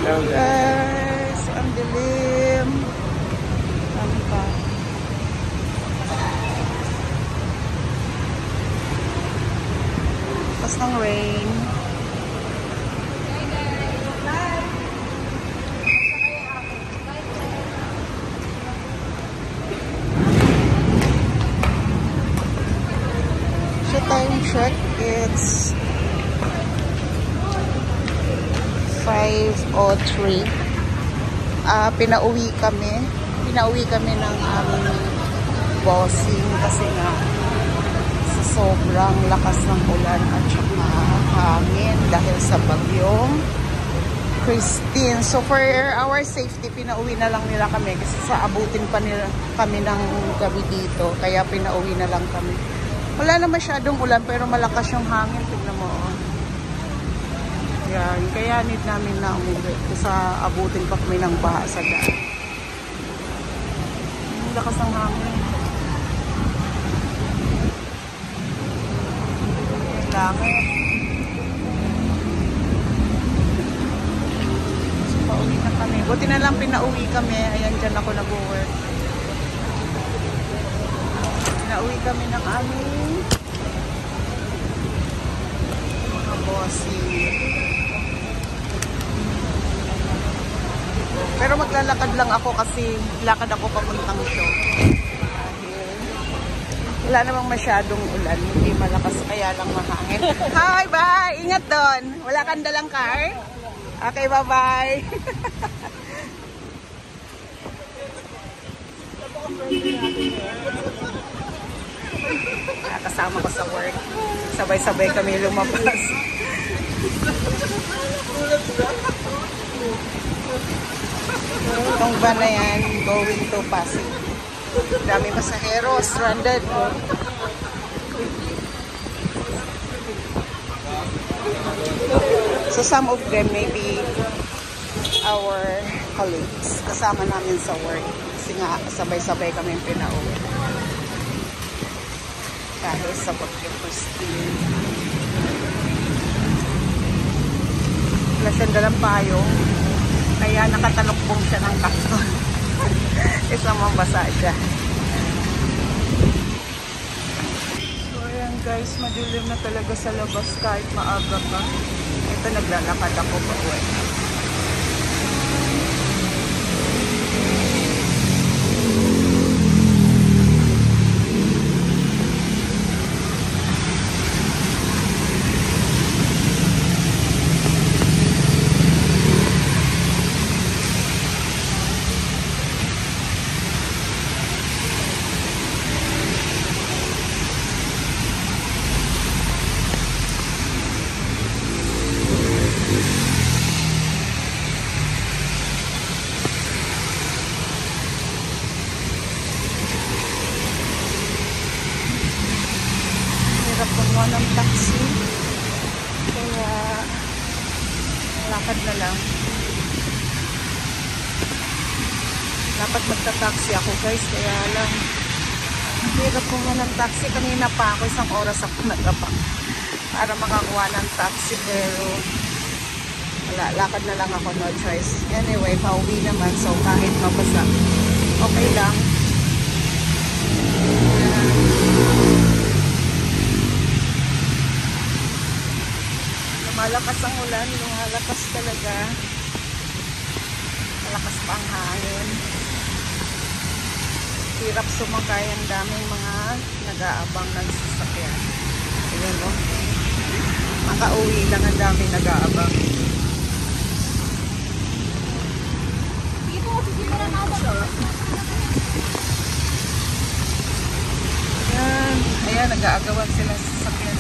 Hello guys, ang dilim. Ano pa? Pas ng rain. So time check, it's 5:03. Pinauwi kami ng aming bossing kasi nga sa sobrang lakas ng ulan at saka hangin dahil sa bagyong Christine. So for our safety, pinauwi na lang nila kami kasi sa abutin pa nila kami ng gabi dito, kaya pinauwi na lang kami. Wala na masyadong ulan pero malakas yung hangin, tignan mo. Yan, kaya need namin na umuwi sa abutin pa kami ng baha sa daan. Ang lakas ng hangin. Langit. So, pauwi na kami. Buti na lang pinauwi kami. Ayan, dyan ako nag-work. Pinauwi kami ng aming mga bossing. Pero maglalakad lang ako kasi lakad ako papuntang show. Wala namang masyadong ulan, hindi malakas, kaya lang mahangin. Hi, bye! Ingat doon. Wala kang dalang car? Okay, bye-bye. Kasama ko sa work. Sabay-sabay kami lumabas. Itong van na yan, going to Pasig. Dami pasahero, stranded. So some of them may be our colleagues. Kasama namin sa work. Kasi nga, sabay-sabay kami pinauwi. Dahil sa Bagyong Christine. Wala siyang dalang payong. Kaya nakatalokbong siya ng karton. Isa mabasa siya. So ayan guys, madilim na talaga sa labas kahit maaga pa. Ito, naglalakad ako pa uwi. Pagkuha ng taxi, kaya lakad na lang. Dapat magta-taxi ako guys, kaya lang hirap kumuha ng taxi. Kanina pa ako, isang oras ako nagabang para makakuha ng taxi, pero wala, lakad na lang ako, no choice. Anyway, pauwi naman, so kahit mabasa, okay lang. Malakas ang ulan, lumalakas talaga. Malakas pa ang hangin. Hirap sumakay, ang daming mga nag-aabang ng sasakyan. Ayan o. Makauwi lang, ang daming nag-aabang. Ayan, ayan, nag-aagawan sila sa sasakyan.